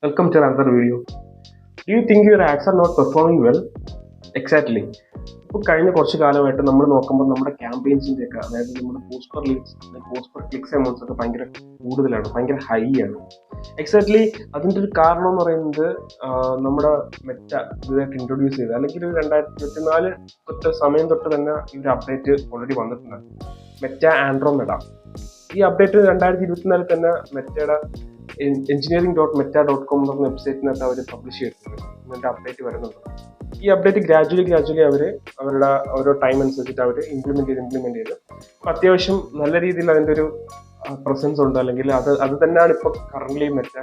Welcome to another video. Do you think your ads are not performing well? Exactly. ഇപ്പോൾ കഴിഞ്ഞ കുറച്ച് കാലമായിട്ട് നമ്മൾ നോക്കുമ്പോൾ നമ്മുടെ ക്യാമ്പയിൻസിൻ്റെ ഒക്കെ അതായത് നമ്മുടെ പോസ്റ്റ് പെർ ക്ലിക്സ് എമൗണ്ട്സ് ഒക്കെ ഭയങ്കര കൂടുതലാണ്, ഭയങ്കര ഹൈ ആണ്. എക്സാക്ട്ലി അതിൻ്റെ ഒരു കാരണം എന്ന് പറയുന്നത് നമ്മുടെ മെറ്റ ഇതായിട്ട് ഇൻട്രൊഡ്യൂസ് ചെയ്ത് അല്ലെങ്കിൽ 2024 സമയം തൊട്ട് തന്നെ ഈ ഒരു അപ്ഡേറ്റ് ഓൾറെഡി വന്നിട്ടുണ്ട്. മെറ്റ ആൻഡ്രോമെഡ ഈ അപ്ഡേറ്റ് 2024 തന്നെ മെറ്റയുടെ engineering.meta.com എന്ന വെബ്സൈറ്റിനകത്ത് അവർ പബ്ലിഷ് ചെയ്തിട്ടുണ്ട്. ഇങ്ങനത്തെ അപ്ഡേറ്റ് വരുന്നുണ്ട്. ഈ അപ്ഡേറ്റ് ഗ്രാജുവലി അവർ അവരുടെ ഓരോ ടൈം അനുസരിച്ചിട്ട് അവർ ഇംപ്ലിമെന്റ് ചെയ്ത് അപ്പം അത്യാവശ്യം നല്ല രീതിയിൽ അതിൻ്റെ ഒരു പ്രസൻസ് ഉണ്ട്. അല്ലെങ്കിൽ അത് തന്നെയാണ് ഇപ്പോൾ കറന്റ് മെറ്റ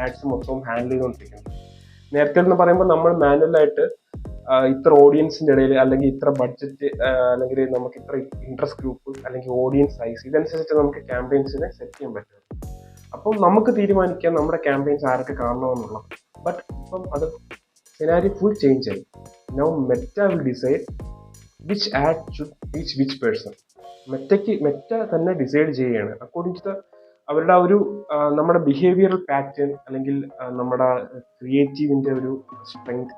ആഡ്സ് മൊത്തം ഹാൻഡിൽ ചെയ്തുകൊണ്ടിരിക്കുന്നത്. നേരത്തെ എന്ന് പറയുമ്പോൾ നമ്മൾ മാനുവലായിട്ട് ഇത്ര ഓഡിയൻസിൻ്റെ ഇടയിൽ അല്ലെങ്കിൽ ഇത്ര ബഡ്ജറ്റ് അല്ലെങ്കിൽ നമുക്ക് ഇത്ര ഇൻട്രസ്റ്റ് ഗ്രൂപ്പ് അല്ലെങ്കിൽ ഓഡിയൻസ് സൈസ് ഇതനുസരിച്ച് നമുക്ക് ക്യാമ്പയിൻസിനെ സെറ്റ് ചെയ്യാൻ പറ്റും. അപ്പം നമുക്ക് തീരുമാനിക്കാം നമ്മുടെ ക്യാമ്പയിൻസ് ആരൊക്കെ കാണണമെന്നുള്ളത്. ബട്ട് ഇപ്പം അത് സിനാരിയോ ഫുൾ ചേഞ്ച് ആയി. Now Meta will decide which add should reach which person. Meta തന്നെ ഡിസൈഡ് ചെയ്യുകയാണ് അക്കോർഡിംഗ് ടു അവരുടെ ഒരു നമ്മുടെ ബിഹേവിയറൽ പാറ്റേൺ അല്ലെങ്കിൽ നമ്മുടെ ക്രിയേറ്റീവിൻ്റെ ഒരു സ്ട്രെങ്ത്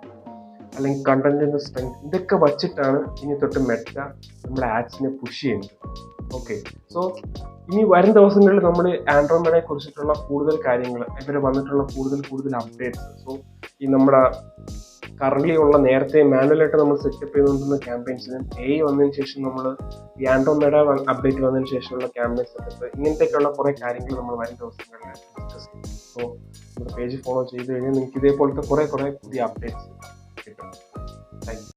അല്ലെങ്കിൽ കണ്ടന്റിന്റെ സ്ട്രെങ്ത് ഇതൊക്കെ വച്ചിട്ടാണ് ഇനി തൊട്ട് മെറ്റ നമ്മുടെ ആഡ്സിനെ പുഷ് ചെയ്യുന്നത്. ഓക്കെ, സോ ഇനി വരും ദിവസങ്ങളിൽ നമ്മൾ ആൻഡ്രോമെഡയെ കുറിച്ചിട്ടുള്ള കൂടുതൽ കാര്യങ്ങൾ ഇവർ വന്നിട്ടുള്ള കൂടുതൽ അപ്ഡേറ്റ്സ്, സോ ഈ നമ്മുടെ കറന്റ് ഉള്ള നേരത്തെ മാനുവലായിട്ട് നമ്മൾ സെറ്റപ്പ് ചെയ്തുകൊണ്ടിരുന്ന ക്യാമ്പയിൻസിന് വന്നതിന് ശേഷം നമ്മൾ ഈ ആൻഡ്രോമെഡ അപ്ഡേറ്റ് വന്നതിന് ശേഷമുള്ള ക്യാമ്പയിൻ സെറ്റപ്പ് ഇങ്ങനത്തെയൊക്കെയുള്ള കുറേ കാര്യങ്ങൾ നമ്മൾ വരും ദിവസങ്ങളിൽ ഡിസ്കസ് ചെയ്യും. സോ നമ്മുടെ പേജ് ഫോളോ ചെയ്ത് കഴിഞ്ഞാൽ നിങ്ങൾക്ക് ഇതേപോലത്തെ കുറേ പുതിയ അപ്ഡേറ്റ്സ് കിട്ടും. Thank you.